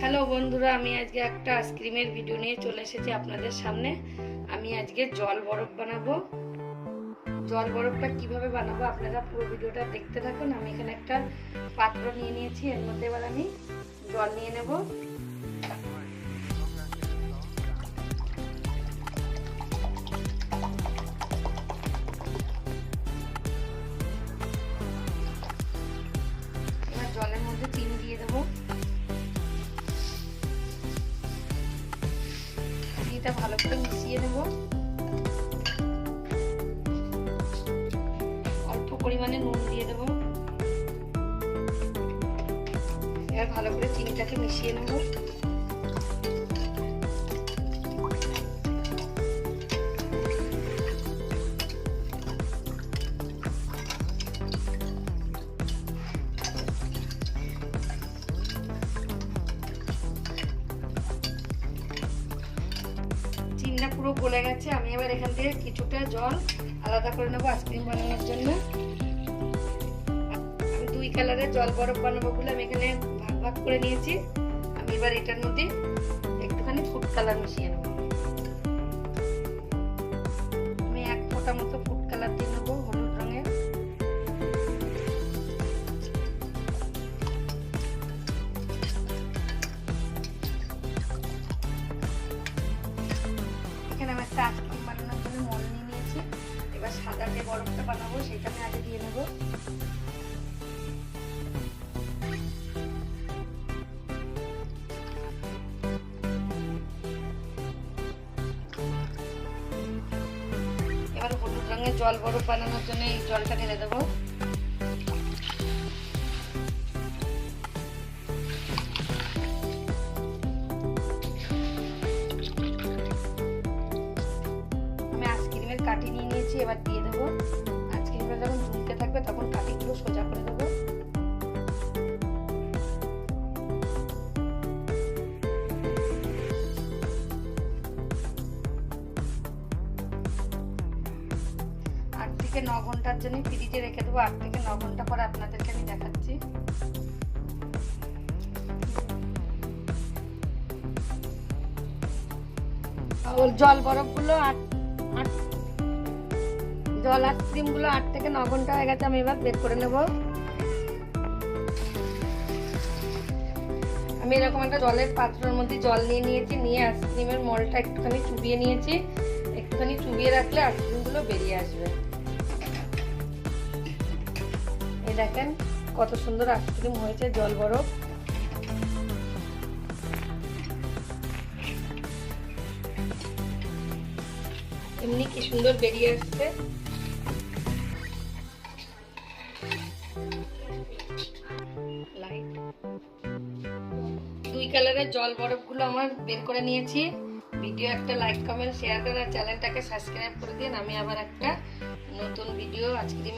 Hello বন্ধুরা, আমি আজকে একটা আইসক্রিমের ভিডিও নিয়ে চলে এসেছি আপনাদের সামনে। আমি আজকে জল বরফ বানাবো। জল বরফটা কিভাবে বানাবো আপনারা পুরো ভিডিওটা দেখতে থাকুন। আমি এখানে একটা পাত্র নিয়ে নিয়েছি, এর মধ্যে এবার আমি জল নিয়ে নেব। এবার জলের মধ্যে চিনি দিয়ে দেবো। চিনিটা ভালো করে মিশিয়ে নেব। অল্প পরিমাণে নুন দিয়ে দেবো। এবার ভালো করে চিনিটাকে মিশিয়ে নেব। চিনিটা পুরো গলে গেছে। আমি এবার এখান থেকে কিছুটা জল আলাদা করে নেবো আইসক্রিম বানানোর জন্য। আমি দুই কালারের জল বরফ বানাবো বলে আমি এখানে ভাগ ভাগ করে নিয়েছি। আমি এবার এটার মধ্যে একটুখানি ফুড কালার মিশিয়ে নেবো। আমি এক ফোঁটা মতো ফুড কালার দিয়ে নেবো, হলুদ রঙের। এখানে আমি একটা আইসক্রিম বানানোর জন্য মোল নিয়ে নিয়েছি। এবার সাদা যে বরফটা বানাবো সেটা আমি আগে দিয়ে নেবো। এবার হলুদ রঙের জল বরফ বানানোর জন্য এই জলটা ঢেলে দেবো। আমি আইসক্রিমের কাঠি নিয়ে নিয়েছি, এবার দিয়ে দেবো। আইসক্রিমটা যখন ঝুলতে থাকবে তখন কাঠিগুলো সোজা করে দেবো। আট থেকে 9 ঘন্টার জন্য ফ্রিজে রেখে দেবো। 8 থেকে 9 ঘন্টা পরে আপনাদেরকে আমি দেখাচ্ছি। জল বরফগুলো জল আইসক্রিমগুলো 8 থেকে 9 ঘন্টা হয়ে গেছে। আমি এবার বের করে নেব। আমি এরকম একটা জলের পাত্রের মধ্যে জল নিয়ে নিয়েছি, নিয়ে আইসক্রিমের মলটা একটুখানি চুবিয়ে নিয়েছি। একটুখানি চুবিয়ে রাখলে আইসক্রিমগুলো বেরিয়ে আসবে। এই দেখেন কত সুন্দর আইসক্রিম হয়েছে জল বরফ। এমনি কি সুন্দর বেরিয়ে আসছে। দুই কালারের জল বরফগুলো আমার বের করে নিয়েছি। ভিডিও একটা লাইক কমেন্ট শেয়ার করে চ্যানেলটাকে সাবস্ক্রাইব করে দিন। আমি আবার একটা নতুন ভিডিও আইসক্রিমের